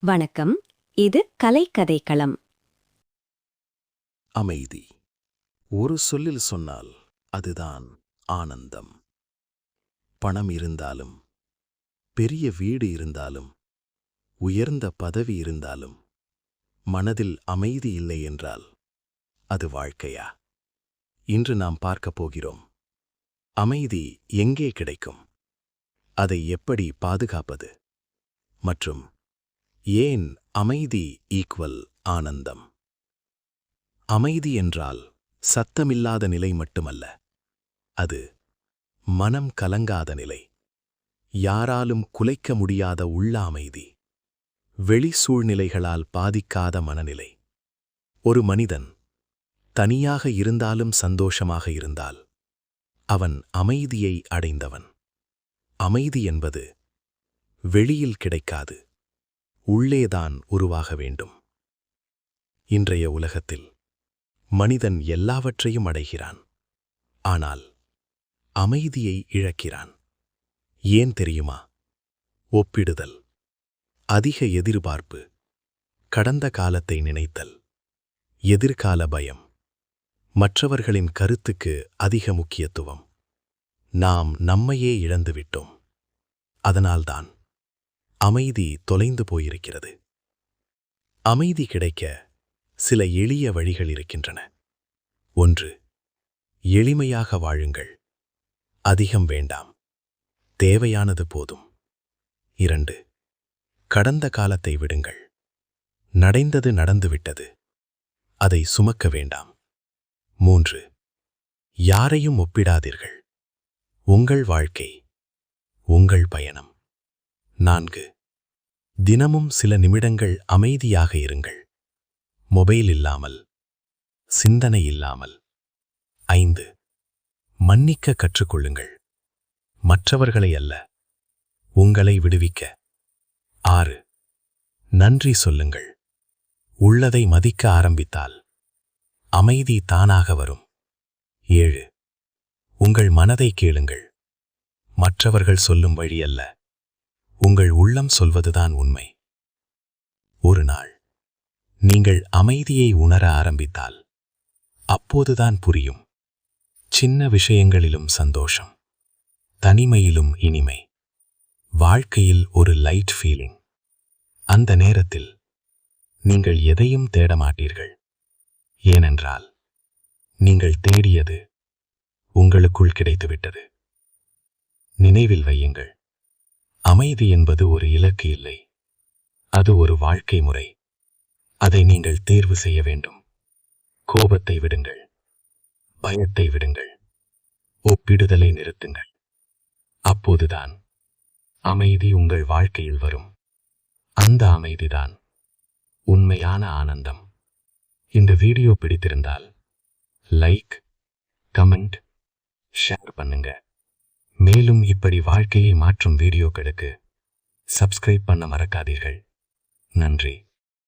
வணக்கம். இது கலைக்கதைக்களம். அமைதி. ஒரு சொல்லில் சொன்னால் அதுதான் ஆனந்தம். பணம் இருந்தாலும், பெரிய வீடு இருந்தாலும், உயர்ந்த பதவி இருந்தாலும், மனதில் அமைதி இல்லை என்றால் அது வாழ்க்கையா? இன்று நாம் பார்க்கப் போகிறோம். அமைதி எங்கே கிடைக்கும்? அதை எப்படி பாதுகாப்பது? மற்றும் ஏன் அமைதி ஈக்குவல் ஆனந்தம்? அமைதி என்றால் சத்தமில்லாத நிலை மட்டுமல்ல. அது மனம் கலங்காத நிலை. யாராலும் குலைக்க முடியாத உள்ள அமைதி. வெளி சூழ்நிலைகளால் பாதிக்காத மனநிலை. ஒரு மனிதன் தனியாக இருந்தாலும் சந்தோஷமாக இருந்தால் அவன் அமைதியை அடைந்தவன். அமைதி என்பது வெளியில் கிடைக்காது, உள்ளேதான் உருவாக வேண்டும். இன்றைய உலகத்தில் மனிதன் எல்லாவற்றையும் அடைகிறான், ஆனால் அமைதியை இழக்கிறான். ஏன் தெரியுமா? ஒப்பிடுதல், அதிக எதிர்பார்ப்பு, கடந்த காலத்தை நினைத்தல், எதிர்கால பயம், மற்றவர்களின் கருத்துக்கு அதிக முக்கியத்துவம். நாம் நம்மையே இழந்துவிட்டோம். அதனால்தான் அமைதி தொலைந்து போயிருக்கிறது. அமைதி கிடைக்க சில எளிய வழிகள் இருக்கின்றன. 1. எளிமையாக வாழுங்கள். அதிகம் வேண்டாம், தேவையானது போதும். 2. கடந்த காலத்தை விடுங்கள். நடந்தது நடந்துவிட்டது, அதை சுமக்க வேண்டாம். 3. யாரையும் ஒப்பிடாதீர்கள். உங்கள் வாழ்க்கை, உங்கள் பயணம். 4. தினமும் சில நிமிடங்கள் அமைதியாக இருங்கள். மொபைல் இல்லாமல், சிந்தனை இல்லாமல். 5. மன்னிக்க கற்றுக்கொள்ளுங்கள். மற்றவர்களை அல்ல, உங்களை விடுவிக்க. 6. நன்றி சொல்லுங்கள். உள்ளதை மதிக்க ஆரம்பித்தால் அமைதி தானாக வரும். 7. உங்கள் மனதை கேளுங்கள். மற்றவர்கள் சொல்லும் வழி அல்ல, உங்கள் உள்ளம் சொல்வதுதான் உண்மை. ஒரு நாள் நீங்கள் அமைதியை உணர ஆரம்பித்தால் அப்போதுதான் புரியும். சின்ன விஷயங்களிலும் சந்தோஷம், தனிமையிலும் இனிமை, வாழ்க்கையில் ஒரு லைட் ஃபீலிங். அந்த நேரத்தில் நீங்கள் எதையும் தேட மாட்டீர்கள். ஏனென்றால் நீங்கள் தேடியது உங்களுக்குள் கிடைத்துவிட்டது. நினைவில் வையுங்கள், அமைதி என்பது ஒரு இலக்கு இல்லை, அது ஒரு வாழ்க்கை முறை. அதை நீங்கள் தேர்வு செய்ய வேண்டும். கோபத்தை விடுங்கள், பயத்தை விடுங்கள், ஒப்பிடுதலை நிறுத்துங்கள். அப்போதுதான் அமைதி உங்கள் வாழ்க்கையில் வரும். அந்த அமைதிதான் உண்மையான ஆனந்தம். இந்த வீடியோ பிடித்திருந்தால் லைக், கமெண்ட், ஷேர் பண்ணுங்க. மேலும் இப்படி வாழ்க்கையை மாற்றும் வீடியோக்களுக்கு சப்ஸ்கிரைப் பண்ண மறக்காதீர்கள். நன்றி.